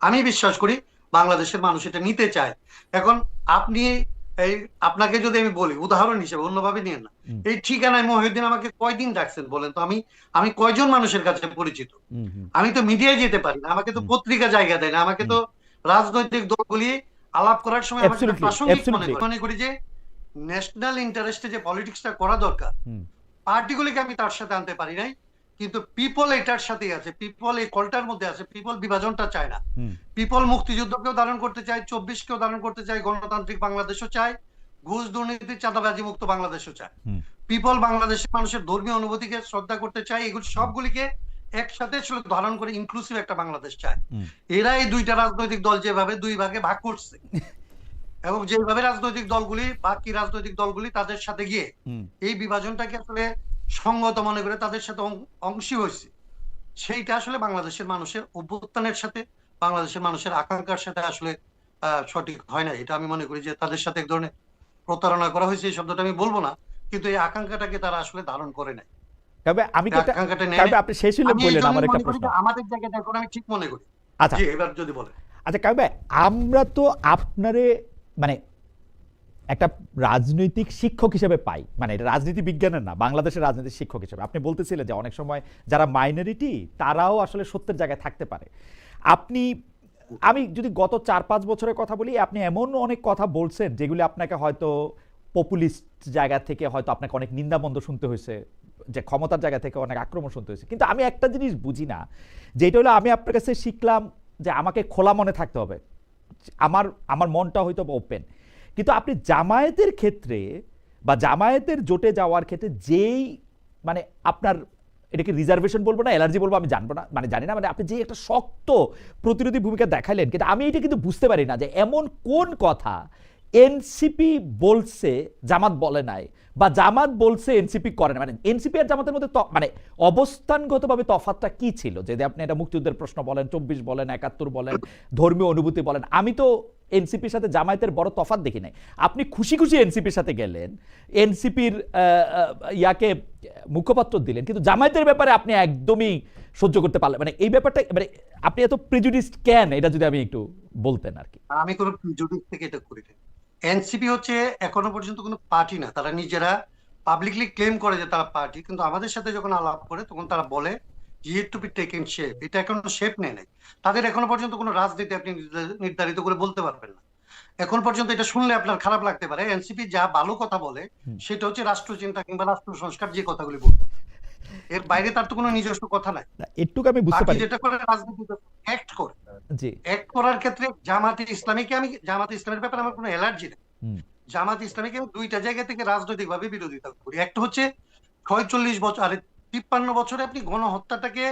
আমি বিশ্বাস করি বাংলাদেশের মানুষ এটা নিতে চায়। এখন আপনি এই আপনাকে যদি আমি বলি উদাহরণ হিসেবে, অন্যভাবে নিয়ে না, হুম, এই ঠিকানায় মহিউদ্দিন আমাকে কয়দিন ডাকছেন বলেন তো? আমি আমি কয়জন মানুষের কাছে পরিচিত? হুম, হুম, আমি তো মিডিয়ায় যেতে পারি না, আমাকে তো হুম, পত্রিকা জায়গা দেয় না, আমাকে হুম। তো রাজনৈতিক দলগুলি আলাপ করার সময় আমাকে এটা অ্যাবসলিউটলি, প্রাসঙ্গিক মনে অ্যাবসলিউটলি। করে। মনে করি যে ন্যাশনাল ইন্টারেস্টে যে পলিটিক্সটা করা দরকার, হুম, পার্টিগুলিকে আমি তার সাথে আনতে পারি নাই, কিন্তু পিপল এটার সাথেই আছে, পিপল এই কলটার মধ্যে আছে, পিপল বিভাজনটা চায় না। হুম, পিপল মুক্তিযুদ্ধকেও ধারণ করতে চায়, 24-কেও ধারণ করতে চায়, গণতান্ত্রিক বাংলাদেশও চায়, ঘুষ দুর্নীতি চাঁদাবাজি মুক্ত বাংলাদেশও চায়। হুম। পিপল বাংলাদেশের মানুষের ধর্মীয় অনুভূতিকে শ্রদ্ধা করতে চায়, এগুলি হুম, সবগুলিকে একসাথে আসলে ধারণ করে ইনক্লুসিভ একটা বাংলাদেশ চায়। হুম, এরা এই দুইটা রাজনৈতিক দল যেভাবে দুই ভাগে ভাগ করছে, এবং যেভাবে রাজনৈতিক দলগুলি বাকি রাজনৈতিক দলগুলি তাদের সাথে গিয়ে হুম। এই বিভাজনটাকে আসলে সঙ্গত মনে করে তাদের সাথে অংশী হয়েছে, সেইটা আসলে বাংলাদেশের মানুষের অভ্যুত্থানের সাথে, বাংলাদেশের মানুষের আকাঙ্ক্ষার সাথে আসলে সঠিক হয় না। এটা আমি মনে করি যে তাদের সাথে এক ধরনের প্রতারণা করা হয়েছে, এই শব্দটা আমি বলবো না, কিন্তু এই আকাঙ্ক্ষাটাকে তারা আসলে ধারণ করে নাই, তবে আমি এই কি একটা, আকাঙ্ক্ষাটা নেয় তবে নাই। আপনি শেষ হলে আমি এই বললেন আমার জন্যই একটা মনে করি প্রশ্ন। যে আমাদের জায়গাটা এখন আমি ঠিক মনে করি। আচ্ছা, জি, এবার যদি বলেন। আচ্ছা কাবি ভাই, আমরা তো আপনারে মানে একটা রাজনৈতিক শিক্ষক হিসেবে পাই, মানে এটা রাজনীতি বিজ্ঞানের না, বাংলাদেশের রাজনীতির শিক্ষক হিসেবে আপনি বলতেছিলেন যে অনেক সময় যারা মাইনরিটি তারাও আসলে সত্যের জায়গায় থাকতে পারে। আপনি, আমি যদি গত 4-5 বছরের কথা বলি, আপনি এমন অনেক কথা বলছেন যেগুলি আপনাকে হয়তো পপুলিস্ট জায়গা থেকে হয়তো আপনাকে অনেক নিন্দাবন্ধ শুনতে হয়েছে, যে ক্ষমতার জায়গা থেকে অনেক আক্রমণ শুনতে হয়েছে, কিন্তু আমি একটা জিনিস বুঝি না, যেটা হলো আমি আপনার কাছে শিখলাম যে আমাকে খোলা মনে থাকতে হবে, আমার আমার মনটা হয়তো ওপেন। কিন্তু আপনি জামায়াতের ক্ষেত্রে বা জামায়াতের জোটে যাওয়ার ক্ষেত্রে যেই মানে আপনার, এটাকে রিজার্ভেশন বলবো না অ্যালার্জি বলবো আমি জানবো না, মানে জানি না, মানে আপনি যে একটা শক্ত প্রতিরোধী ভূমিকা দেখাইলেন, কিন্তু আমি এটা কিন্তু বুঝতে পারি না যে এমন কোন কথা এনসিপি বলছে জামাত বলে নাই, বা জামাত বলছে এনসিপি করে না, মানে এনসিপি আর জামাতের মধ্যে মানে অবস্থানগতভাবে তফাৎটা কি ছিল? যদি আপনি এটা মুক্তিযুদ্ধের প্রশ্ন বলেন, 24 বলেন, 71 বলেন, ধর্মীয় অনুভূতি বলেন, আমি তো এনসিপির সাথে জামায়াতের বড় তফাৎ দেখি নাই। আপনি খুশি খুশি এনসিপির সাথে গেলেন, এনসিপির ইয়াকে মুখপাত্র দিলেন, কিন্তু জামায়াতের ব্যাপারে আপনি একদমই সহ্য করতে পারলেন, মানে এই ব্যাপারটা মানে আপনি এত প্রিজুডিসড কেন, এটা যদি আমি একটু বলতেন আর কি। আমি কোনো জুডিস থেকে এটা করি না। এনসিপি হচ্ছে এখনো পর্যন্ত কোনো পার্টি না, তারা নিজেরা পাবলিকলি ক্লেম করে যে তারা পার্টি, কিন্তু আমাদের সাথে যখন আলাপ করে তখন তারা বলে ইট টু বি টেকেন শেপ, এটা এখনো শেপ নেয় নাই। তাদের এখনো পর্যন্ত কোনো রাজনীতি আপনি নির্ধারিত করে বলতে পারবেন না। এখন পর্যন্ত এটা শুনলে আপনার খারাপ লাগতে পারে, এনসিপি যা ভালো কথা বলে সেটা হচ্ছে রাষ্ট্রচিন্তা কিংবা রাষ্ট্র সংস্কার, যে কথাগুলি বলবো, এর বাইরে তার তো কোনো নিজস্ব কথা নাই। না, এটুকু আমি বুঝতে বাকি পারি। যেটা করে রাজনীতি, অ্যাক্ট করে, জি। অ্যাক্ট করার ক্ষেত্রে জামাতে ইসলামীকে আমি, জামাতে ইসলামের ব্যাপারে আমার কোনো অ্যালার্জি নেই। হুম, জামাত ইসলামীকে আমি দুইটা জায়গা থেকে রাজনৈতিক ভাবে বিরোধিতা করি। একটা হচ্ছে 46 বছর, আরে 53 বছরে আপনি গণহত্যাটাকে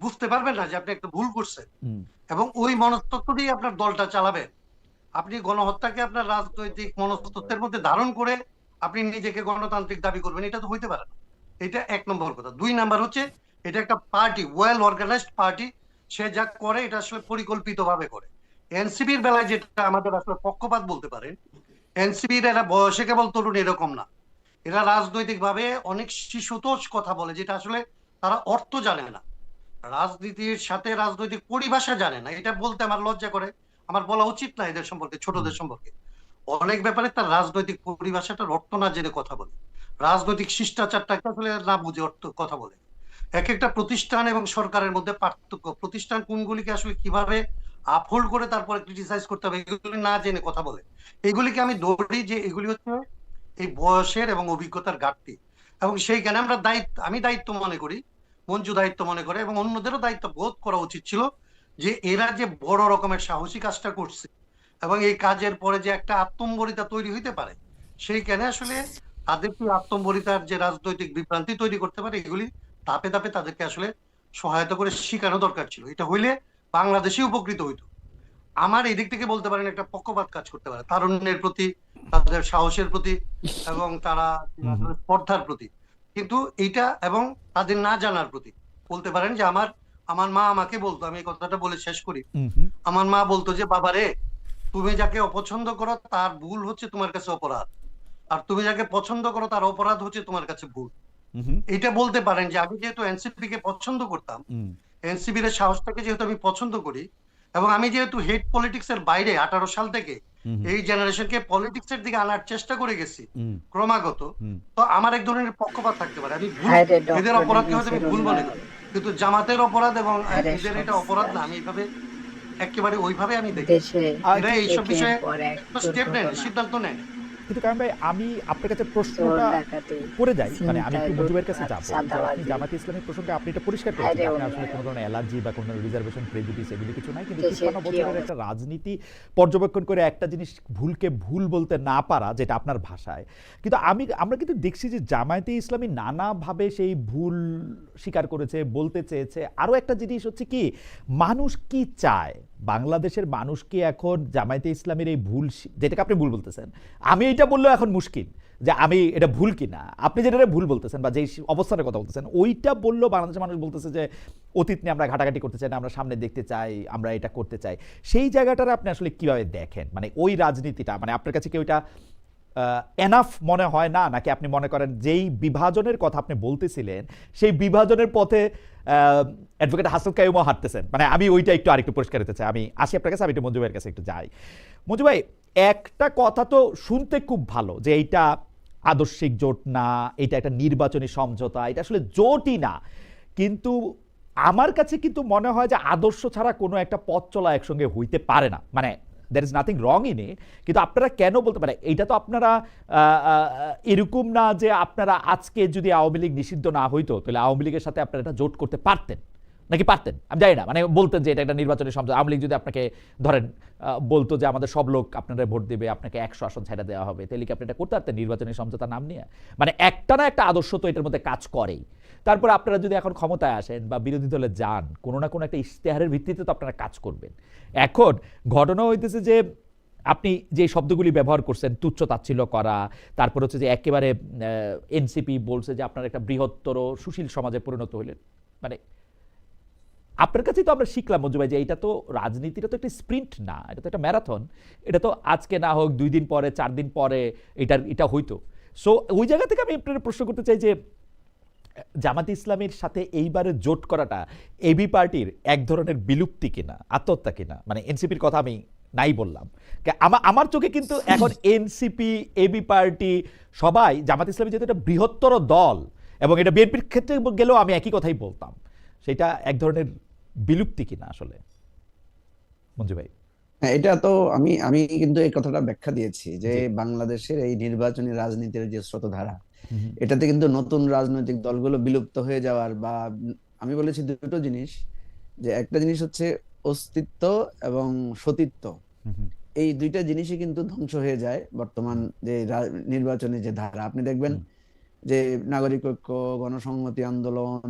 বুঝতে পারবেন না যে আপনি একটা ভুল করছেন, হুম, এবং ওই মনস্তত্ব দিয়ে আপনার দলটা চালাবেন। আপনি গণহত্যাকে আপনার রাজনৈতিক মনস্তত্বের মধ্যে ধারণ করে আপনি নিজেকে গণতান্ত্রিক দাবি করবেন, এটা তো হইতে পারে না। এটা 1 নম্বর কথা। 2 নাম্বার হচ্ছে এটা একটা পার্টি, ওয়েল অর্গানাইজড পার্টি, সে যা করে এটা আসলে পরিকল্পিত ভাবে করে। এনসিপির বেলায় যেটা আমাদের আসলে পক্ষপাত বলতে পারেন, এনসিপির এরা বয়সে কেবল তরুণ এরকম না, এরা রাজনৈতিক ভাবে অনেক শিশুতোষ কথা বলে, যেটা আসলে তারা অর্থ জানে না, রাজনীতির সাথে রাজনৈতিক পরিভাষা জানে না। এটা বলতে আমার লজ্জা করে, আমার বলা উচিত না এদের সম্পর্কে, হুম, ছোটদের সম্পর্কে। অনেক ব্যাপারে তার রাজনৈতিক পরিভাষাটার অর্থ না জেনে কথা বলে, রাজনৈতিক শিষ্টাচারটাকে আসলে না বুঝে অর্থ কথা বলে। এক একটা প্রতিষ্ঠান এবং সরকারের মধ্যে পার্থক্য, প্রতিষ্ঠান কোনগুলিকে আসলে কিভাবে আপহোল্ড করে তারপরে ক্রিটিসাইজ করতে হবে এগুলি না জেনে কথা বলে। এগুলিকে আমি ধরি যে এগুলি হচ্ছে এই বয়সের এবং অভিজ্ঞতার ঘাটতি, এবং সেইখানে আমরা দায়িত্ব, আমি দায়িত্ব মনে করি, মঞ্জু দায়িত্ব মনে করে, এবং অন্যদেরও দায়িত্ব বোধ করা উচিত ছিল যে এরা যে বড় রকমের সাহসী কাজটা করছে, এবং এই কাজের পরে যে একটা আত্মম্বরিতা তৈরি হইতে পারে, সেইখানে আসলে তাদের কি আত্মম্বরিতার যে রাজনৈতিক বিভ্রান্তি তৈরি করতে পারে, এগুলি ধাপে ধাপে তাদেরকে আসলে সহায়তা করে শিখানো দরকার ছিল। এটা হইলে বাংলাদেশই উপকৃত হইতো। আমার এই দিক থেকে বলতে পারেন একটা পক্ষপাত কাজ করতে পারে তারুণ্যের প্রতি, তাদের সাহসের প্রতি, এবং তারা হুম, হুম, আসলে স্পর্ধার প্রতি। কিন্তু এইটা এবং তাদের না জানার প্রতি বলতে পারেন যে আমার আমার মা আমাকে বলতো, আমি এই কথাটা বলে শেষ করি, হুম, হুম, আমার মা বলতো যে বাবা রে, তুমি যাকে অপছন্দ করো তার ভুল হচ্ছে তোমার কাছে অপরাধ, আর তুমি যাকে পছন্দ করো তার অপরাধ হচ্ছে তোমার কাছে ভুল। হুম, এটা বলতে পারেন যে আমি যেহেতু এনসিপি কে পছন্দ করতাম, হুম, এনসিপির সাহসটাকে যেহেতু আমি পছন্দ করি, এবং আমি যেহেতু হেড পলিটিক্স এর বাইরে 18 সাল থেকে হুম হুম এই জেনারেশনকে পলিটিক্স এর দিকে আনার চেষ্টা করে গেছি হুম ক্রমাগত, হুম। তো আমার এক ধরনের পক্ষপাত থাকতে পারে, আমি ভুল, হায়রে এদের ডক্টর অপরাধকে হয়তো আমি ইউনূসের ভুল মনে উন্নয়ন, করি, কিন্তু জামাতের অপরাধ এবং হায়রে এদের এটা অপরাধ সংস্কার, না, আমি এইভাবে একেবারে ওইভাবে আমি দেখি না। দেশে এরা এইসব একের বিষয়ে পর এক স্টেপ নেন, দুর্ঘটনা, সিদ্ধান্ত নেন। কিন্তু কারণ ভাই আমি আপনার কাছে চোর প্রশ্নটা ডাকাতি, করে যাই, মানে আমি ছিনতাই, একটু মঞ্জুবের কাছে লুটপাট, যাব যে আপনি চাঁদাবাজি, জামাতে ইসলামী প্রসঙ্গে আপনি এটা পরিষ্কার করেছেন হায়রে যে আপনার আসলে কোনো উন্নয়ন, ধরনের অ্যালার্জি বা কোনো ধরনের রিজার্ভেশন প্রেজুডিস এগুলি কিছু নাই, কিন্তু দেশের 53 কি বছরের একটা অবস্থা। রাজনীতি পর্যবেক্ষণ করে একটা জিনিস ভুলকে ভুল বলতে না পারা, যেটা আপনার ভাষায়, কিন্তু আমরা কিন্তু দেখছি যে জামায়াতে ইসলামী নানাভাবে সেই ভুল স্বীকার করেছে, বলতে চেয়েছে। আরও একটা জিনিস হচ্ছে কি, মানুষ কি চায়, বাংলাদেশের মানুষ কি এখন জামায়াতে ইসলামের এই ভুল, যেটাকে আপনি ভুল বলতেছেন, আমি এটা বললেও এখন মুশকিল যে আমি এটা ভুল কিনা, আপনি যেটা ভুল বলতেছেন বা যেই অবস্থানের কথা বলতেছেন ওইটা বললেও বাংলাদেশের মানুষ বলতেছে যে অতীত নিয়ে আমরা ঘাটাঘাটি করতে চাই না, আমরা সামনে দেখতে চাই, আমরা এটা করতে চাই। সেই জায়গাটার আপনি আসলে কিভাবে দেখেন, মানে ওই রাজনীতিটা, মানে আপনার কাছে কি ওইটা এনাফ মনে হয় না, নাকি আপনি মনে করেন যেই বিভাজনের কথা আপনি বলতেছিলেন সেই বিভাজনের পথে অ্যাডভোকেট হাসান কাইয়ুমও হাঁটতেছেন? মানে আমি ওইটা একটু আরেকটু পরিষ্কার হতে চাই। আমি আসি আপনার কাছে, আমি একটু মঞ্জু ভাইয়ের কাছে একটু যাই। মঞ্জু ভাই, একটা কথা তো শুনতে খুব ভালো যে এইটা আদর্শিক জোট না, এটা একটা নির্বাচনী সমঝোতা, এটা আসলে জোটই না, কিন্তু আমার কাছে কিন্তু মনে হয় যে আদর্শ ছাড়া কোনো একটা পথ চলা একসঙ্গে হইতে পারে না, মানে there is nothing wrong in it. কিন্তু আপনারা কেন বলতে পারে এইটা? তো আপনারা এরকম না যে আপনারা আজকে যদি আওয়ামী লীগ নিষিদ্ধ না হইতো তাহলে আওয়ামী লীগের সাথে আপনারা এটা জোট করতে পারতেন, নাকি পারতেন আমি জানি না, মানে বলতেন যে এটা একটা নির্বাচনী সমঝোতা। আওয়ামী লীগ যদি আপনাকে ধরেন বলতো যে আমাদের সব লোক আপনারা ভোট দেবে, আপনাকে 100 আসন ছেড়ে দেওয়া হবে, তাহলে কি আপনি এটা করতে পারতেন নির্বাচনী সমঝোতা নাম নিয়ে? মানে একটা না একটা আদর্শ তো এটার মধ্যে কাজ করেই। তারপর আপনারা যদি এখন ক্ষমতায় আসেন বা বিরোধী দলে যান, কোনো না কোনো একটা ইশতেহারের ভিত্তিতে তো আপনারা কাজ করবেন। এখন ঘটনা হইতেছে যে আপনি যে শব্দগুলি ব্যবহার করছেন, তুচ্ছ তাচ্ছিল্য করা, তারপর হচ্ছে যে একেবারে এনসিপি বলছে যে আপনার একটা বৃহত্তর সুশীল সমাজে পরিণত হইলেন, মানে আপনার কাছেই তো আমরা শিখলাম মঞ্জু ভাই যে এটা তো রাজনীতিটা তো একটা স্প্রিন্ট না, এটা তো একটা ম্যারাথন। এটা তো আজকে না হোক 2 দিন পরে 4 দিন পরে এটা হইতো। সো ওই জায়গা থেকে আমি আপনার প্রশ্ন করতে চাই যে জামাতে ইসলামের সাথে এইবারে জোট করাটা এবি পার্টির এক ধরনের বিলুপ্তি কিনা, আত্মহত্যা কিনা? মানে এনসিপির কথা আমি নাই বললাম, আমার চোখে কিন্তু এখন এনসিপি, এবি পার্টি সবাই, জামাত ইসলামী যেহেতু একটা বৃহত্তর দল এবং এটা বিএনপির ক্ষেত্রে গেলেও আমি একই কথাই বলতাম, সেটা এক ধরনের বিলুপ্তি কিনা আসলে মঞ্জু ভাই? হ্যাঁ, এটা তো আমি আমি কিন্তু এই কথাটা ব্যাখ্যা দিয়েছি যে জি। বাংলাদেশের এই নির্বাচনী রাজনীতির যে স্রোতধারা, হুম এটাতে কিন্তু নতুন রাজনৈতিক দলগুলো বিলুপ্ত হয়ে যাওয়ার বা আমি বলেছি দুটো জিনিস, যে একটা জিনিস হচ্ছে অস্তিত্ব এবং সতীত্ব। হুম হুম এই দুইটা জিনিসই কিন্তু ধ্বংস হয়ে যায় বর্তমান যে নির্বাচনী যে ধারা। আপনি দেখবেন হুম যে নাগরিক ঐক্য, গণসংহতি আন্দোলন,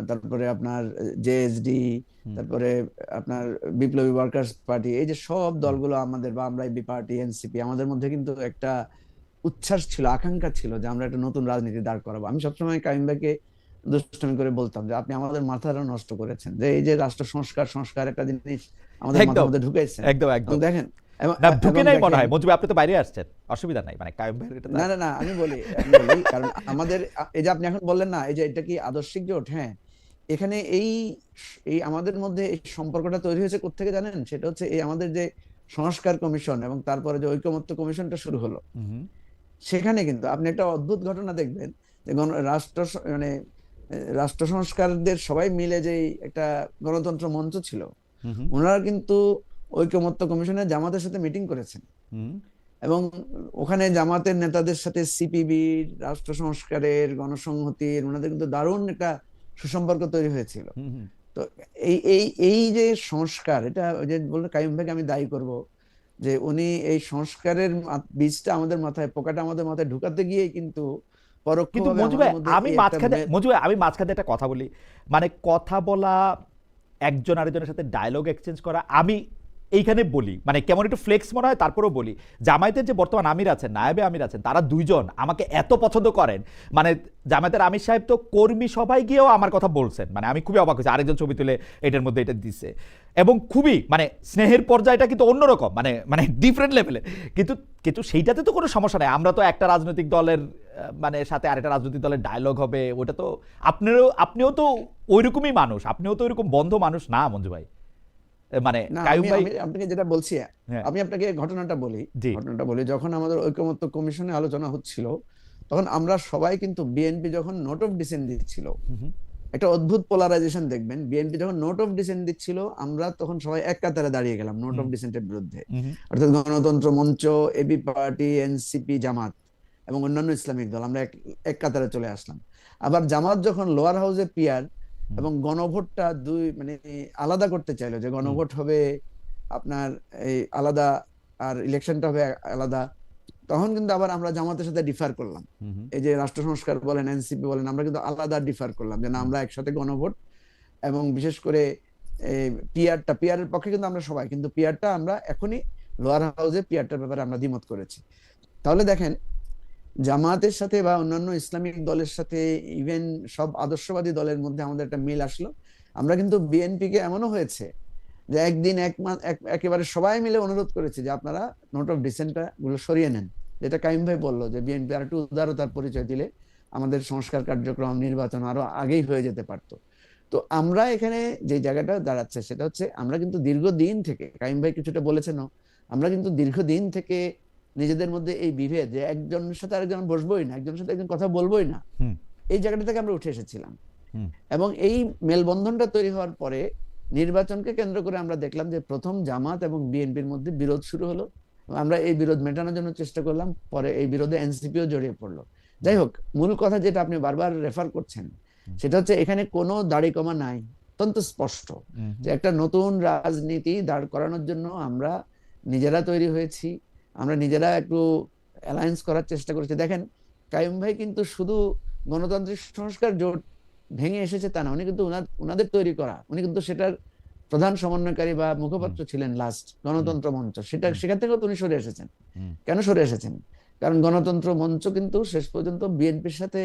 তারপরে আপনার জেএসডি, হুম তারপরে আপনার বিপ্লবী ওয়ার্কার্স পার্টি, এই যে সব হুম দলগুলো আমাদের, বা আমরা বি পার্টি, এনসিপি, আমাদের মধ্যে কিন্তু একটা উচ্ছ্বাস ছিল, আকাঙ্ক্ষা ছিল যে আমরা একটা নতুন রাজনীতি দাঁড় করাবো। আমি সবসময় কাইম ভাইকে দুষ্টুমি করে বলতাম যে আপনি আমাদের মাথাটা নষ্ট করেছেন, যে এই যে রাষ্ট্র সংস্কার সংস্কার একটা জিনিস আমাদের মাথার একদম মধ্যে ঢুকাইছেন। একদম এবং একদম দেখেন, না, ঢুকে এবং নাই মনে দেখেন, হয় মঞ্জু ভাই, আপনি তো বাইরে আসছেন, অসুবিধা নাই, মানে কায়েম ভাইয়ের এটা তো না না না, আমি বলি কারণ আমাদের এই যে আপনি এখন বললেন না, এই যে এটা কি আদর্শিক জোট, হ্যাঁ, এখানে এই এই আমাদের মধ্যে এই সম্পর্কটা তৈরি হয়েছে কোত্থেকে জানেন? সেটা হচ্ছে এই আমাদের যে সংস্কার কমিশন এবং তারপরে যে ঐকমত্য কমিশনটা শুরু হলো, হুম হুম সেখানে কিন্তু আপনি একটা অদ্ভুত ঘটনা দেখবেন যে মানে রাষ্ট্র সংস্কারদের সবাই মিলে যে একটা গণতন্ত্র মঞ্চ ছিল, হুম হুম ওনারা কিন্তু ঐকমত্য কমিশনের জামাতের সাথে মিটিং করেছেন হুম এবং ওখানে জামাতের নেতাদের সাথে সিপিবির, রাষ্ট্র সংস্কারের, গণসংহতির, ওনাদের কিন্তু দারুণ একটা সুসম্পর্ক তৈরি হয়েছিল। হুম হুম তো এই এই এই যে সংস্কার, এটা ওই যে বললো কাইম ভাইকে আমি দায়ী করব যে উনি এই সংস্কারের বীজটা আমাদের মাথায়, পোকাটা আমাদের মাথায় ঢুকাতে গিয়ে কিন্তু কিন্তু পরোক্ষভাবে মঞ্জু ভাই, আমাদের মধ্যে আমি এই একটা মাঝখানে মঞ্জু ভাই, আমি মাঝখানে একটা কথা বলি, মানে কথা বলা, একজন আরেকজনের সাথে ডায়লগ এক্সচেঞ্জ করা, আমি এইখানে বলি, মানে কেমন একটু ফ্লেক্স মনে হয়, তারপরেও বলি, জামায়াতের যে বর্তমান আমির আছেন, নায়েবে আমির আছেন, তারা দুইজন আমাকে এত পছন্দ করেন, মানে জামায়াতের আমির সাহেব তো কর্মী সভায় গিয়েও আমার কথা বলছেন, মানে আমি খুবই অবাক হয়েছি, আরেকজন ছবি তুলে এটার মধ্যে এটা দিচ্ছে, এবং খুবই মানে স্নেহের পর্যায়টা কিন্তু অন্যরকম, মানে মানে ডিফারেন্ট লেভেলে, কিন্তু কিন্তু সেইটাতে তো কোনো সমস্যা নেই, আমরা তো একটা রাজনৈতিক দলের মানে সাথে আরেকটা রাজনৈতিক দলের ডায়লগ হবে, ওটা তো আপনিও তো ওইরকমই মানুষ, আপনিও তো ওইরকম বন্ধ মানুষ না মঞ্জু ভাই? মানে না, কাইয়ুম আমি ভাই। আমি আপনাকে যেটা বলছি, হ্যাঁ, আমি আপনাকে ঘটনাটা জি। বলি, যখন আমাদের ঐকমত্য কমিশনে আলোচনা হচ্ছিল, তখন আমরা সবাই কিন্তু বিএনপি যখন নোট অফ ডিসেন্ট দিচ্ছিল, হুম, হুম, একটা অদ্ভুত পোলারাইজেশন দেখবেন, বিএনপি যখন নোট অফ ডিসেন্ট দিচ্ছিল, আমরা তখন সবাই এক কাতারে দাঁড়িয়ে গেলাম নোট অফ হুম, ডিসেন্টের বিরুদ্ধে। হুম, অর্থাৎ গণতন্ত্র মঞ্চ, এবি পার্টি, এনসিপি, জামাত এবং অন্যান্য ইসলামিক দল, আমরা এক এক কাতারে চলে আসলাম। আবার জামাত যখন লোয়ার হাউসে পিয়ার হুম, এবং গণভোটটা দুই মানে আলাদা করতে চাইলো, যে হুম, গণভোট হবে আপনার এই আলাদা আর ইলেকশনটা হবে আলাদা, তখন কিন্তু আবার আমরা জামাতের সাথে ডিফার করলাম। হুম, হুম, এই যে রাষ্ট্র সংস্কার বলেন, এনসিপি বলেন, আমরা কিন্তু আলাদা ডিফার করলাম যে না, হুম, আমরা একসাথে গণভোট এবং বিশেষ করে পিয়ারের পক্ষে কিন্তু আমরা সবাই, কিন্তু পিয়ারটা আমরা এখনই লোয়ার হাউসে পিয়ারটার ব্যাপারে আমরা দ্বিমত করেছি। তাহলে দেখেন, জামাতের সাথে বা অন্যান্য ইসলামিক দলের সাথে, ইভেন সব আদর্শবাদী দলের মধ্যে আমাদের একটা মিল আসলো। আমরা কিন্তু বিএনপি কে এমনও হয়েছে যে একদিন একেবারে সবাই মিলে অনুরোধ করেছে যে আপনারা নোট অফ ডিসেন্টটা গুলো সরিয়ে নেন, যেটা কাইম ভাই বললো যে বিএনপি আর একটু উদারতার পরিচয় দিলে আমাদের সংস্কার কার্যক্রম, নির্বাচন আরো আগেই হয়ে যেতে পারতো। তো আমরা এখানে যে জায়গাটা দাঁড়াচ্ছে সেটা হচ্ছে, আমরা কিন্তু দীর্ঘদিন থেকে, কাইম ভাই কিছুটা বলেছেন, আমরা কিন্তু দীর্ঘদিন থেকে নিজেদের মধ্যে এই বিভেদ, যে একজনের সাথে আরেকজন বসবোই না, একজনের সাথে একজন কথা বলবোই না, হুম, এই জায়গাটা থেকে আমরা উঠে এসেছিলাম। হুম, এবং এই মেলবন্ধনটা তৈরি হওয়ার পরে নির্বাচনকে কেন্দ্র করে আমরা দেখলাম যে প্রথম জামাত এবং বিএনপির মধ্যে বিরোধ শুরু হলো। আমরা এই বিরোধ মেটানোর জন্য চেষ্টা করলাম, পরে এই বিরোধে এনসিপিও জড়িয়ে পড়লো। যাই হোক, মূল কথা যেটা আপনি বারবার রেফার করছেন, হুম, সেটা হচ্ছে এখানে কোনো দাড়ি কমা নাই, অত্যন্ত স্পষ্ট হুম, যে একটা নতুন রাজনীতি দাঁড় করানোর জন্য আমরা নিজেরা তৈরি হয়েছি, আমরা নিজেরা একটু অ্যালায়েন্স করার চেষ্টা করেছি। দেখেন, কাইয়ুম ভাই কিন্তু শুধু গণতান্ত্রিক সংস্কার জোট ভেঙে এসেছে তা না, উনি কিন্তু উনাদের তৈরি করা, উনি কিন্তু সেটার প্রধান সমন্বয়কারী বা হুম, মুখপাত্র ছিলেন লাস্ট হুম, গণতন্ত্র মঞ্চ, হুম, সেখান থেকেও তো উনি সরে এসেছেন। হুম, কেন সরে এসেছেন? কারণ গণতন্ত্র মঞ্চ কিন্তু শেষ পর্যন্ত বিএনপির সাথে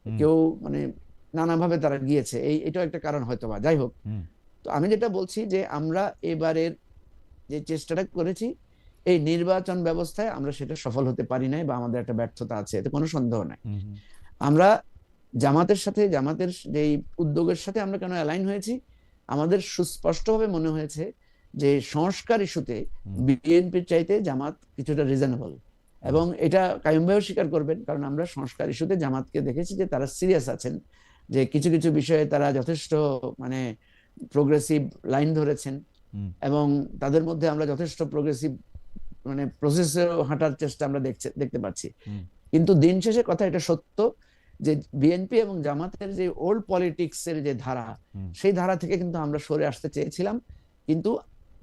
হুম, কেউ মানে নানাভাবে তারা গিয়েছে, এটাও একটা কারণ হয়তো বা। যাই হোক, হুম, তো আমি যেটা বলছি যে আমরা এবারের যে চেষ্টাটা করেছি এই নির্বাচন ব্যবস্থায়, আমরা সেটা সফল হতে পারি নাই, বা আমাদের একটা ব্যর্থতা আছে, এতে কোনো সন্দেহ নাই। হুম, হুম, আমরা জামাতের সাথে, জামাতের যেই উদ্যোগের সাথে আমরা কেন অ্যালাইন হয়েছি, আমাদের সুস্পষ্টভাবে মনে হয়েছে যে সংস্কার ইস্যুতে হুম, বিএনপির চাইতে জামাত কিছুটা রিজনেবল। এবং এটা কাইয়ুম ভাইও স্বীকার করবেন, কারণ আমরা সংস্কার ইস্যুতে জামাতকে দেখেছি যে তারা সিরিয়াস আছেন, যে কিছু কিছু বিষয়ে তারা যথেষ্ট মানে প্রোগ্রেসিভ লাইন ধরেছেন, হুম, এবং তাদের মধ্যে আমরা যথেষ্ট প্রোগ্রেসিভ মানে প্রসেসে হাঁটার চেষ্টা আমরা দেখতে পাচ্ছি। হুম, কিন্তু দিন শেষে কথা এটা সত্য যে বিএনপি এবং জামাতের যে ওল্ড পলিটিক্স এর যে ধারা, হুম। সেই ধারা থেকে কিন্তু আমরা সরে আসতে চেয়েছিলাম। কিন্তু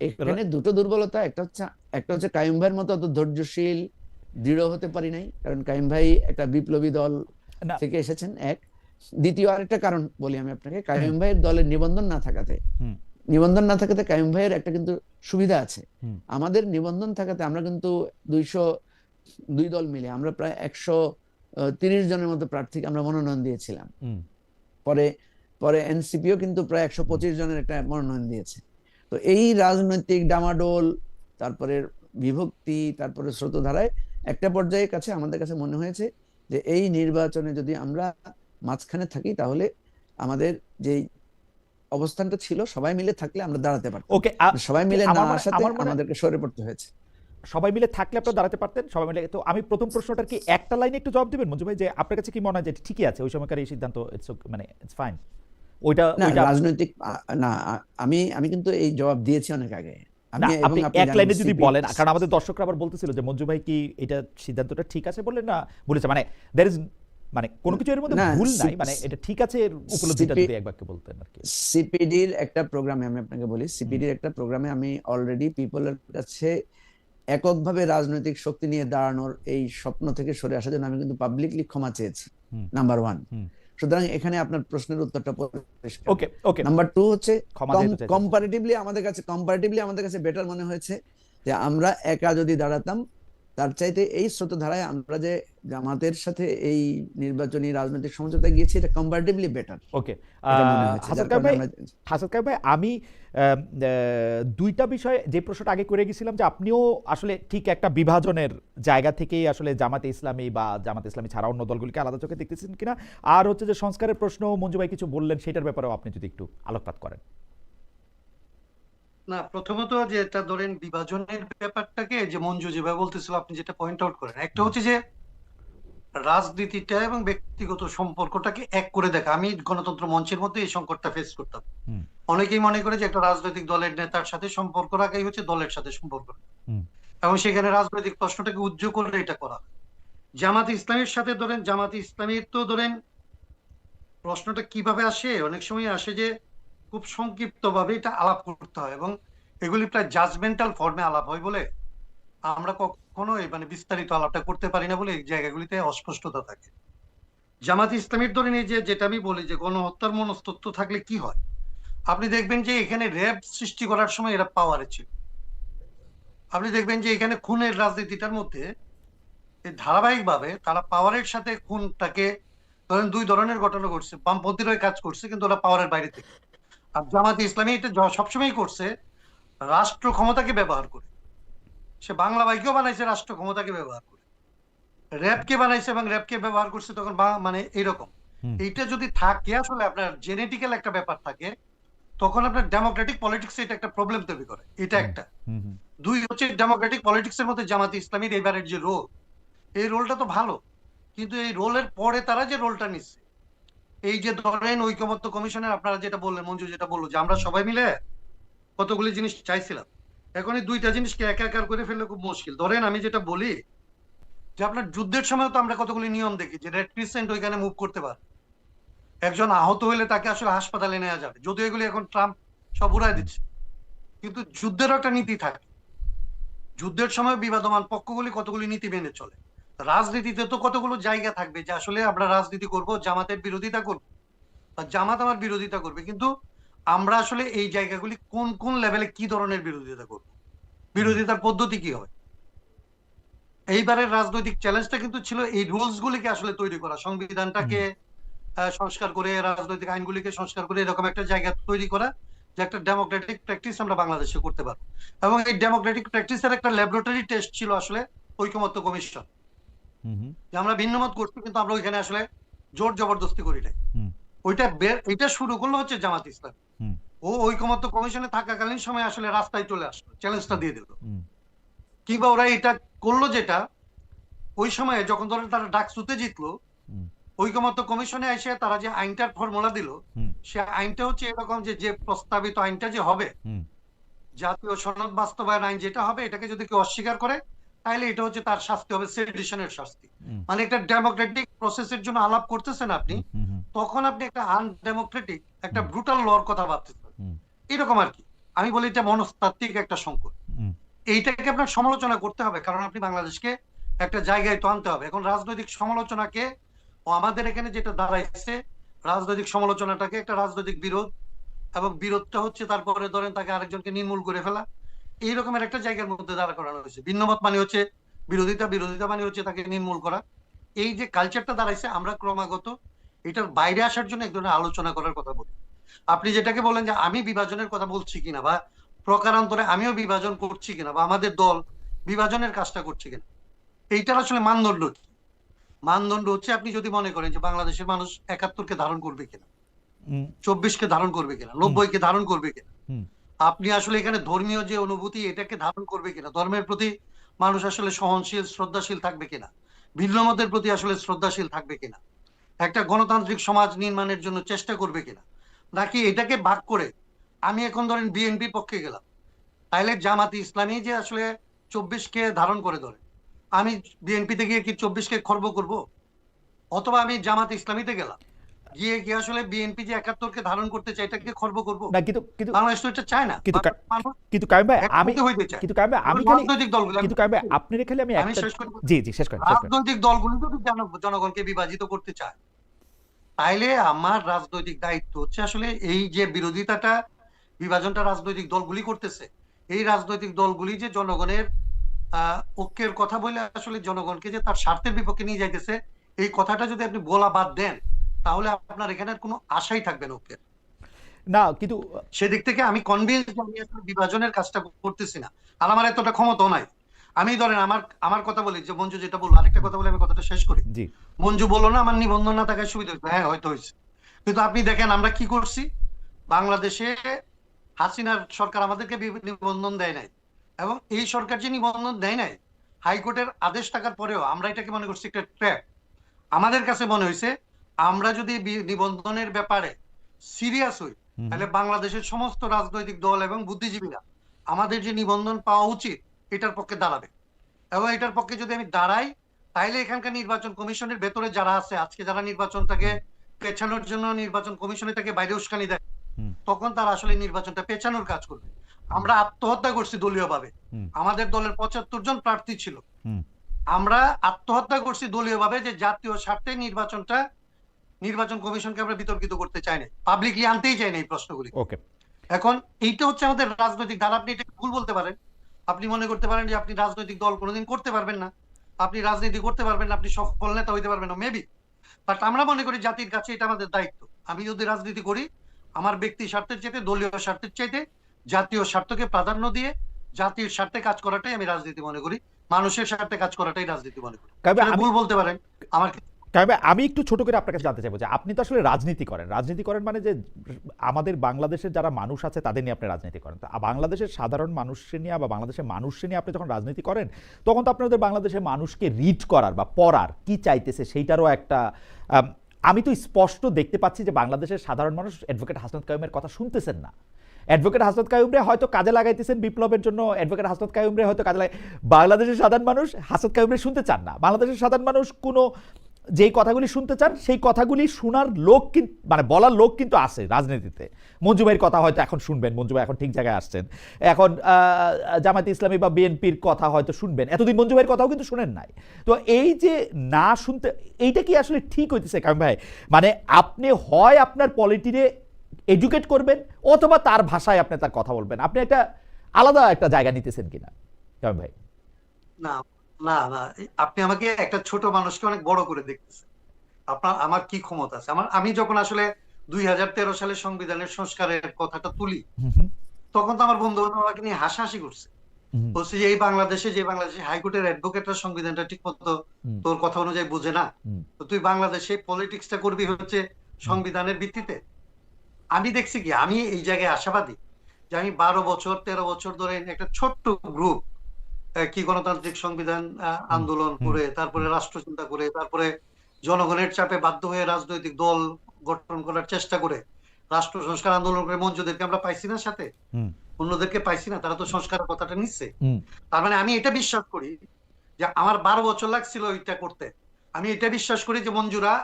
এখানে দুটো দুর্বলতা, একটা হচ্ছে কাইয়ুম ভাইয়ের মতো অত ধৈর্যশীল দৃঢ় হতে পারি নাই, কারণ কাইয়ুম ভাই একটা বিপ্লবী দল না, থেকে এসেছেন, এক। দ্বিতীয় আরেকটা কারণ বলি আমি আপনাকে, কাইয়ুম ভাইয়ের দলের নিবন্ধন না থাকাতে, হুম, কাইয়ুম ভাইয়ের একটা কিন্তু সুবিধা আছে। হুম, আমাদের নিবন্ধন থাকাতে আমরা কিন্তু 202 দল মিলে আমরা প্রায় 130 জনের মতো প্রার্থীকে আমরা মনোনয়ন দিয়েছিলাম। হুম, পরে পরে এনসিপিও কিন্তু প্রায় হুম। 125 জনের একটা মনোনয়ন দিয়েছে। তো এই রাজনৈতিক ডামাডোল, তারপরে বিভক্তি, তারপরে স্রোতধারায় একটা পর্যায়ে কাছে আমাদের কাছে মনে হয়েছে যে এই নির্বাচনে যদি আমরা মাঝখানে থাকি, তাহলে আমাদের যে অবস্থানটা ছিল, সবাই মিলে থাকলে আমরা দাঁড়াতে পারতাম। ওকে, সবাই মিলে না আসাতে আমার মনে আমাদেরকে সরে পড়তে হয়েছে। সবাই মিলে থাকলে আপনারা দাঁড়াতে পারতেন, সবাই মিলে। তো আমি প্রথম প্রশ্নটার কি একটা লাইনে একটু জবাব দিবেন মঞ্জু ভাই, যে আপনার কাছে কি মনে হয় যে ঠিকই আছে ওই সময়কার এই সিদ্ধান্ত, মানে ইটস ফাইন ওইটা না, ওইটা রাজনৈতিক না, আমি কিন্তু এই জবাব দিয়েছি অনেক আগে। না, এবং আপনি আপনি এক জানেন লাইনে যদি সিপি বলেন, কারণ আমাদের দর্শকরা আবার বলতেছিল যে মঞ্জু ভাই কি এটা সিদ্ধান্তটা ঠিক আছে বললেন না বলেছে, মানে দের ইজ মানে কোনো কিছু এর মধ্যে না, ভুল নাই, মানে এটা ঠিক আছে এর উপলব্ধিটা যদি এক বাক্যে বলতেন আর কি। সিপিডির একটা প্রোগ্রামে, আমি আপনাকে বলি, সিপিডির একটা প্রোগ্রামে আমি অলরেডি পিপলের কাছে এককভাবে রাজনৈতিক শক্তি নিয়ে দাঁড়ানোর এই স্বপ্ন থেকে সরে আসার জন্য আমি কিন্তু পাবলিকলি ক্ষমা চেয়েছি, হুম, নাম্বার 1। হুম, সুতরাং এখানে আপনার প্রশ্নের উত্তরটা পরিষ্কার। ওকে, ওকে। নাম্বার 2 হচ্ছে ক্ষমা যেহেতু চাইছেন। কম্পারেটিভলি আমাদের কাছে বেটার মনে হয়েছে যে আমরা একা যদি দাঁড়াতাম, তার চাইতে এই স্রোতধারায় আমরা যে জামাতের সাথে এই নির্বাচনী রাজনৈতিক সমঝোতায় গিয়েছি, এটা কম্পারেটিভলি বেটার, ওকে, এটা মনে হয়েছে। হাসান যার কাইয়ুম কারণে ভাই, আমরা হাসান কাইয়ুম ভাই, আমি দুইটা বিষয়ে যে প্রশ্নটা আগে করে গেছিলাম, যে আপনিও আসলে ঠিক একটা বিভাজনের জায়গা থেকেই আসলে জামাতে ইসলামী বা জামাতে ইসলামী ছাড়া অন্য দলগুলিকে আলাদা চোখে দেখতেছেন কিনা, আর হচ্ছে যে সংস্কারের প্রশ্ন মঞ্জু ভাই কিছু বললেন, সেটার ব্যাপারেও আপনি যদি একটু আলোকপাত করেন। না, প্রথমত যেটা ধরেন বিভাজনের ব্যাপারটাকে যে মঞ্জু যেভাবে বলতেছিল, আপনি যেটা পয়েন্ট আউট করেন, একটা হচ্ছে যে রাজনীতিটা এবং ব্যক্তিগত সম্পর্কটাকে এক করে দেখা। আমি গণতন্ত্র মঞ্চের মধ্যে এই সংকটটা ফেস করতাম। হুম, অনেকেই মনে করে যে একটা রাজনৈতিক দলের নেতার সাথে সম্পর্ক রাখাই হচ্ছে দলের সাথে সম্পর্ক রাখা। হুম, এবং সেখানে রাজনৈতিক প্রশ্নটাকে উজ্জ্বল করে এটা করা হয়। জামাতে ইসলামের সাথে ধরেন, জামাতে ইসলামীর তো ধরেন প্রশ্নটা কিভাবে আসে, অনেক সময় আসে যে খুব সংক্ষিপ্ত ভাবে এটা আলাপ করতে হয় এবং এগুলি প্রায় জাজমেন্টাল ফর্মে আলাপ হয় বলে আমরা কখনো মানে বিস্তারিত আলাপটা করতে পারি না বলে এই জায়গাগুলিতে অস্পষ্টতা থাকে। জামাত ইসলামীর ধরেন এই যে যেটা আমি বলি যে গণহত্যার মনস্তত্ত্ব থাকলে কি হয়, আপনি দেখবেন যে এখানে র্যাব সৃষ্টি করার সময় এরা পাওয়ারে ছিল। আপনি দেখবেন যে এখানে খুনের রাজনীতিটার মধ্যে এই ধারাবাহিকভাবে তারা পাওয়ারের সাথে খুনটাকে, ধরেন দুই ধরনের ঘটনা ঘটছে, বামপন্থীরা কাজ করছে কিন্তু ওরা পাওয়ারের বাইরে থেকে। আর জামাতে ইসলামী এটা সবসময় করছে রাষ্ট্র ক্ষমতাকে ব্যবহার করে। সে বাংলা বাইকেও বানাইছে রাষ্ট্র ক্ষমতাকে ব্যবহার করে, র্যাবকে বানাইছে এবং র্যাবকে ব্যবহার করছে তখন মানে এইরকম। হুম, এইটা যদি থাকে আসলে আপনার জেনেটিক্যাল একটা ব্যাপার থাকে, তখন আপনার ডেমোক্রেটিক পলিটিক্স এটা একটা প্রবলেম তৈরি করে। এটা হুম, একটা। হুম, হুম, দুই হচ্ছে ডেমোক্রেটিক পলিটিক্স এর মধ্যে জামাতে ইসলামীর এবারের যে রোল, এই রোলটা তো ভালো, কিন্তু এই রোলের পরে তারা যে রোলটা নিচ্ছে, এই যে ধরেন ঐকমত্য কমিশনের আপনারা যেটা বললেন, মঞ্জু যেটা বললো যে আমরা সবাই মিলে কতগুলি জিনিস চাইছিলাম, এখন এই দুইটা জিনিসকে একাকার করে ফেললে খুব মুশকিল। ধরেন আমি যেটা বলি যে আপনার যুদ্ধের সময় তো আমরা কতগুলি নিয়ম দেখি যে রেড ক্রিসেন্ট ওইখানে মুভ করতে পারে, একজন আহত হলে তাকে আসলে হাসপাতালে নেওয়া যাবে, যদিও এগুলি এখন ট্রাম্প সব উড়াই দিচ্ছে। কিন্তু যুদ্ধেরও একটা নীতি থাকে, যুদ্ধের সময় বিবাদমান পক্ষগুলি কতগুলি নীতি মেনে চলে। রাজনীতিতে তো কতগুলো জায়গা থাকবে যে আসলে আমরা রাজনীতি করব, জামাতের বিরোধিতা করব বা জামাত আমার বিরোধিতা করবে, কিন্তু আমরা আসলে এই জায়গাগুলি কোন কোন লেভেলে কি ধরনের বিরোধিতা করব, বিরোধিতার পদ্ধতি কি হবে। এইবারের রাজনৈতিক চ্যালেঞ্জটা কিন্তু ছিল এই রুলস গুলিকে আসলে তৈরি করা, হুম, সংবিধানটাকে সংস্কার করে, রাজনৈতিক আইনগুলিকে সংস্কার করে এরকম একটা জায়গা তৈরি করা যে একটা ডেমোক্রেটিক প্র্যাকটিস আমরা বাংলাদেশে করতে পারবো। এবং এই ডেমোক্রেটিক প্র্যাকটিসের একটা ল্যাবরেটরি টেস্ট ছিল আসলে ঐকমত্য কমিশন, হুম, হুম, যে আমরা ভিন্নমত করছি কিন্তু আমরা ওইখানে আসলে জোর জবরদস্তি করি নাই। হুম, এটা শুরু করলো হচ্ছে জামাত ইসলাম। হুম, ও ঐকমত্য কমিশনে থাকাকালীন সময় আসলে রাস্তায় চলে আসলো, চ্যালেঞ্জটা দিয়ে দিল। হুম, কিংবা ওরা এটা করলো যেটা ওই সময়ে যখন ধরেন তারা ডাকসুতে জিতলো, হুম, ঐকমত্য কমিশনে এসে তারা যে আইনটার ফর্মুলা দিল, হুম, সে আইনটা হচ্ছে এরকম যে যে প্রস্তাবিত আইনটা যে হবে, হুম, জাতীয় সনদ বাস্তবায়ন আইন যেটা হবে, এটাকে যদি কেউ অস্বীকার করে তাহলে এটা হচ্ছে তার শাস্তি হবে সেডিশনের শাস্তি। হুম, মানে একটা ডেমোক্রেটিক প্রসেসের জন্য আলাপ করতেছেন আপনি, হুম, হুম, হুম, তখন আপনি একটা আনডেমোক্রেটিক একটা হুম, ব্রুটাল লর কথা ভাবতেছেন, হুম, এরকম আর কি। আমি বলি এটা মনস্তাত্ত্বিক একটা সংকট। হুম, এইটাকে আপনার সমালোচনা করতে হবে, কারণ আপনি বাংলাদেশকে একটা জায়গায় তো আনতে হবে। এখন রাজনৈতিক সমালোচনাকে, ও আমাদের এখানে যেটা দাঁড়াইছে, রাজনৈতিক সমালোচনাটাকে একটা রাজনৈতিক বিরোধ, এবং বিরোধটা হচ্ছে তারপরে ধরেন তাকে আরেকজনকে নির্মূল করে ফেলা, এই রকমের একটা জায়গার মধ্যে দাঁড়া করানো হয়েছে। ভিন্নমত মানে হচ্ছে বিরোধিতা, বিরোধিতা মানে হচ্ছে তাকে নির্মূল করা। এই যে কালচারটা দাঁড়াইছে, আমরা ক্রমাগত এটার বাইরে আসার জন্য এক ধরনের আলোচনা করার কথা বলি। আপনি যেটাকে বলেন যে আমি বিভাজনের কথা বলছি কিনা, বা প্রকারান্তরে আমিও বিভাজন করছি কিনা, বা আমাদের দল বিভাজনের কাজটা করছে কিনা, এইটার আসলে মানদণ্ড কি? মানদণ্ড হচ্ছে আপনি যদি মনে করেন যে বাংলাদেশের মানুষ ৭১-কে ধারণ করবে কিনা, হুম, ২৪-কে ধারণ করবে কিনা, হুম, ৯০-কে ধারণ করবে কিনা, হুম, আপনি আসলে এখানে ধর্মীয় যে অনুভূতি এটাকে ধারণ করবে কিনা, ধর্মের প্রতি মানুষ আসলে সহনশীল শ্রদ্ধাশীল থাকবে কিনা, ভিন্ন মতের প্রতি আসলে শ্রদ্ধাশীল থাকবে কিনা, একটা গণতান্ত্রিক সমাজ নির্মাণের জন্য চেষ্টা করবে কিনা, নাকি এটাকে ভাগ করে আমি এখন ধরেন বিএনপির পক্ষে গেলাম, তাইলে জামাতে ইসলামী যে আসলে ২৪-কে ধারণ করে ধরে, আমি বিএনপিতে গিয়ে কি ২৪-কে খর্ব করব? অথবা আমি জামাতে ইসলামীতে গেলাম, গিয়ে গিয়ে আসলে বিএনপি যে ৭১-কে ধারণ করতে চায় এটাকে খর্ব করব? না কিন্তু কিন্তু বাংলাদেশ তো এটা চায় না। কিন্তু মানুষ কিন্তু কাইম ভাই আমি একমুখী হইতে চায়। কিন্তু কাইম ভাই আমি এবং খালি রাজনৈতিক দলগুলো, কিন্তু কাইম ভাই আপনার খালি আমি আমি একটা শেষ করি। জি জি শেষ করেন শেষ করেন রাজনৈতিক দলগুলো যদি জনগণকে বিভাজিত করতে চায়, তাইলে আমার রাজনৈতিক দায়িত্ব হচ্ছে আসলে এই যে বিরোধিতাটা, বিভাজনটা রাজনৈতিক দলগুলি করতেছে, এই রাজনৈতিক দলগুলি যে জনগণের ঐক্যের কথা বলে আসলে জনগণকে যে তার স্বার্থের বিপক্ষে নিয়ে যাইতেছে, এই কথাটা যদি আপনি বলা বাদ দেন, তাহলে আপনার এখানে কোনো আশাই থাকবে না ঐক্যের। না কিন্তু সেদিক থেকে আমি কনভিন্স, আমি আসলে বিভাজনের কাজটা করতেছি না, আর আমার এতটা ক্ষমতা নাই। আমি ধরেন আমার আমার কথা বলি, যে মঞ্জু যেটা বললো, আরেকটা কথা বলে আমি কথাটা শেষ করি। জি মঞ্জু বললো না আমার নিবন্ধন না থাকার সুবিধা হয়েছে, হ্যাঁ হয়তো হয়েছে, কিন্তু আপনি দেখেন আমরা কি করছি বাংলাদেশে, হাসিনার সরকার আমাদেরকে নিবন্ধন দেয় নাই, এবং এই সরকার যে নিবন্ধন দেয় নাই, হাইকোর্টের আদেশ থাকার পরেও আমরা এটাকে মনে করছি একটা ট্র্যাপ। আমাদের কাছে মনে হয়েছে আমরা যদি নিবন্ধনের ব্যাপারে সিরিয়াস হই, তাহলে বাংলাদেশের সমস্ত রাজনৈতিক দল এবং বুদ্ধিজীবীরা আমাদের যে নিবন্ধন পাওয়া উচিত এটার পক্ষে দাঁড়াবে, এবং এটার পক্ষে যদি আমি দাঁড়াই, তাইলে এখানকার নির্বাচন কমিশনের ভেতরে যারা আছে, আজকে যারা নির্বাচনটাকে পেছানোর জন্য নির্বাচন কমিশনে তাকে বাইরে উস্কানি দেয়, তখন তারা আসলে নির্বাচনটা পেছানোর কাজ করবে। আমরা আত্মহত্যা করছি দলীয়ভাবে, আমাদের দলের ৭৫ জন প্রার্থী ছিল, আমরা আত্মহত্যা করছি দলীয়ভাবে যে জাতীয় স্বার্থে নির্বাচন কমিশনকে আমরা বিতর্কিত করতে চাই না, পাবলিকলি আনতেই চাই না এই প্রশ্নগুলি। এখন এইটা হচ্ছে আমাদের রাজনৈতিক ধারা। আপনি এটা ভুল বলতে পারেন, আপনি মনে করতে পারেন যে আপনি রাজনৈতিক দল কোনোদিন করতে পারবেন না, আপনি রাজনীতি করতে পারবেন না, আপনি সফল নেতা হইতে পারবেন না, মেবি। বাট আমরা মনে করি জাতির কাছে এটা আমাদের দায়িত্ব। আমি যদি রাজনীতি করি, আমার ব্যক্তি স্বার্থের চাইতে, দলীয় স্বার্থের চাইতে জাতীয় স্বার্থকে প্রাধান্য দিয়ে জাতির স্বার্থে কাজ করাটাই আমি রাজনীতি মনে করি, মানুষের স্বার্থে কাজ করাটাই রাজনীতি মনে করি। ভুল বলতে পারেন আমার। আমি একটু ছোট করে আপনার কাছে জানতে চাইবো যে আপনি তো আসলে রাজনীতি করেন মানে যে আমাদের বাংলাদেশের যারা মানুষ আছে তাদের নিয়ে আপনি রাজনীতি করেন। বাংলাদেশের সাধারণ মানুষের নিয়ে বা বাংলাদেশের মানুষের নিয়ে আপনি যখন রাজনীতি করেন, তখন তো আপনাদের বাংলাদেশের মানুষকে রিড করার বা পড়ার কি চাইতেছে সেইটারও একটা আমি তো স্পষ্ট দেখতে পাচ্ছি যে বাংলাদেশের সাধারণ মানুষ অ্যাডভোকেট হাসনাত কাইয়ুমের কথা শুনতেছেন না। অ্যাডভোকেট হাসনাত কাইয়ুমরে হয়তো কাজে লাগাইতেছেন বিপ্লবের জন্য, অ্যাডভোকেট হাসনাত কাইয়ুমরে হয়তো কাজে বাংলাদেশের সাধারণ মানুষ হাসনাত কাইয়ুমরে শুনতে চান না। বাংলাদেশের সাধারণ মানুষ কোনো যেই কথাগুলি শুনতে চান সেই কথাগুলি শোনার লোক কিন্তু মানে বলার লোক কিন্তু আছে রাজনীতিতে। মঞ্জু ভাইয়ের কথা হয়তো এখন শুনবেন, মঞ্জু ভাই এখন ঠিক জায়গায় আসছেন, এখন জামায়াতে ইসলামী বা বিএনপির কথা হয়তো শুনবেন, এতদিন মঞ্জু ভাইয়ের কথাও কিন্তু শুনেন নাই। তো এই যে না শুনতে, এইটা কি আসলে ঠিক হইতেছে কাইয়ুম ভাই? মানে আপনি হয় আপনার পলিটিরে এডুকেট করবেন অথবা তার ভাষায় আপনি তার কথা বলবেন, আপনি একটা আলাদা একটা জায়গা নিতেছেন কিনা কাইয়ুম ভাই? না না না, আপনি আমাকে একটা ছোট মানুষকে অনেক বড় করে দেখতেছেন। আমার কি ক্ষমতা আছে? আমি যখন আসলে 2013 সালে সংবিধানের সংস্কারের কথাটা তুলি, তখন তো আমার বন্ধু বান্ধব আমাকে নিয়ে হাসাহাসি করছে, বলছে যে এই বাংলাদেশে হাইকোর্টের অ্যাডভোকেটরা সংবিধানটা ঠিক মতো তোর কথা অনুযায়ী বুঝে না, তো তুই বাংলাদেশে পলিটিক্সটা করবি হচ্ছে সংবিধানের ভিত্তিতে। আমি দেখছি কি, আমি এই জায়গায় আশাবাদী যে আমি 12 বছর 13 বছর ধরে একটা ছোট্ট গ্রুপ কি গণতান্ত্রিক সংবিধান আন্দোলন করে, তারপরে রাষ্ট্র চিন্তা করে, তারপরে জনগণের চাপে বাধ্য হয়ে রাজনৈতিক দল গঠন করার চেষ্টা করে রাষ্ট্র সংস্কার আন্দোলন করে মঞ্জুদেরকে আমরা পাইছি না সাথে, অন্যদেরকে পাইছি না, তারা তো সংস্কারের কথাটা নিচ্ছে। তার মানে আমি এটা বিশ্বাস করি যে আমার 12 বছর লাগছিল এটা করতে, আমি এটা বিশ্বাস করি যে মঞ্জুরা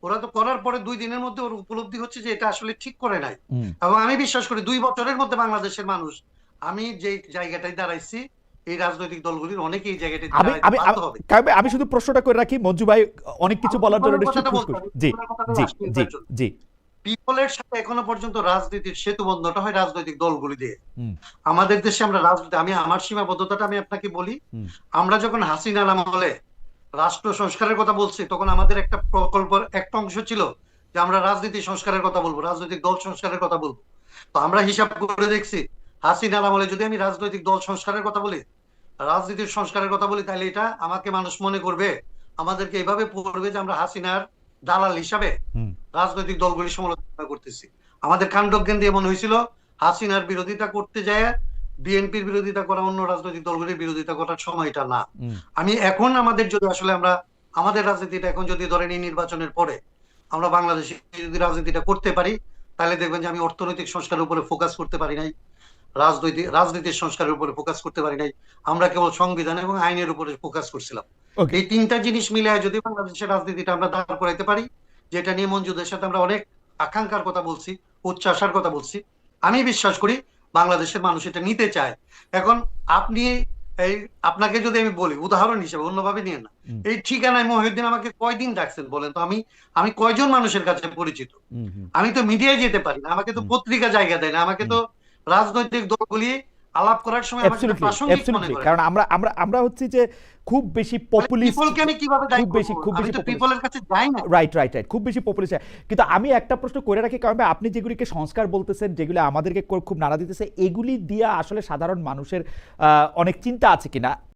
ওরা তো করার পরে 2 দিনের মধ্যে ওর উপলব্ধি হচ্ছে যে এটা আসলে ঠিক করে নাই, এবং আমি বিশ্বাস করি 2 বছরের মধ্যে বাংলাদেশের মানুষ, আমি যে জায়গাটায় দাঁড়াইছি, এই রাজনৈতিক দলগুলির অনেকে এই জায়গাটায় দাঁড়াইতে হবে। আমি শুধু প্রশ্নটা করে রাখি, মঞ্জু ভাই অনেক কিছু বলার জন্য জি জি জি জি। পিপলের সাথে এখনো পর্যন্ত রাজনীতির সেতু বন্ধনটা হয় রাজনৈতিক দলগুলি দিয়ে। আমাদের দেশে আমরা রাজনীতি, আমি আমার সীমাবদ্ধতাটা আমি আপনাকে বলি, আমরা যখন হাসিনার আমলে রাষ্ট্র সংস্কারের কথা বলছি, তখন আমাদের একটা প্রকল্পের একটা অংশ ছিল যে আমরা রাজনীতি সংস্কারের কথা বলবো, রাজনৈতিক দল সংস্কারের কথা বলবো। তো আমরা হিসাব করে দেখছি হাসিনার আমলে যদি আমি রাজনৈতিক দল সংস্কারের কথা বলি, রাজনীতির সংস্কারের কথা বলি, তাহলে এটা আমাকে মানুষ মনে করবে, আমাদেরকে এইভাবে পড়বে যে আমরা হাসিনার দালাল হিসাবে রাজনৈতিক দলগুলি সমালোচনা করতেছি। আমাদের কাণ্ডজ্ঞান দিয়ে মনে হয়েছিল হাসিনার বিরোধিতা করতে যায় বিএনপির বিরোধিতা করা অন্য রাজনৈতিক দলগুলির বিরোধিতা করার সময়টা না। আমি এখন আমাদের যদি আসলে আমরা আমাদের রাজনীতিটা এখন যদি ধরেন এই নির্বাচনের পরে আমরা বাংলাদেশে যদি রাজনীতিটা করতে পারি, তাহলে দেখবেন যে আমি অর্থনৈতিক সংস্কারের উপরে ফোকাস করতে পারি নাই, রাজনীতির সংস্কারের উপরে ফোকাস করতে পারি নাই, আমরা কেবল সংবিধান এবং আইনের উপরে ফোকাস করছিলাম। এই 3টা জিনিস মিলে যদি বাংলাদেশের রাজনীতিটা আমরা দাঁড় করাইতে পারি, যেটা নিয়ে মঞ্জুদের সাথে আমরা অনেক আকাঙ্ক্ষার কথা বলছি, উচ্চ আশার কথা বলছি, আমি বিশ্বাস করি বাংলাদেশের মানুষ এটা নিতে চায়। এখন আপনি আপনাকে যদি আমি বলি উদাহরণ হিসেবে, অন্যভাবে নিয়ে না, এই ঠিকানায় মহিউদ্দিন আমাকে কয়দিন ডাকছেন বলেন তো? আমি কয়জন মানুষের কাছে পরিচিত? আমি তো মিডিয়ায় যেতে পারি না, আমাকে তো পত্রিকা জায়গা দেয় না, আমাকে তো রাজনৈতিক দলগুলি আলাপ করার সময় আমাকে প্রাসঙ্গিক মনে করে। কারণ আমরা হচ্ছে যে খুব বেশি পপুলিস্ট, পিপলকে আমি কিভাবে দায়িত্ব করব? আমি তো পিপলের কাছে যাই না। রাইট, খুব বেশি পপুলিস্ট। কিন্তু আমি একটা প্রশ্ন করে রাখি, কারণ আপনি যেগুলিকে সংস্কার বলতেছেন, যেগুলো আমাদেরকে খুব নাড়া দিতেছে, এগুলি দিয়ে আসলে সাধারণ মানুষের অনেক চিন্তা আছে কিনা?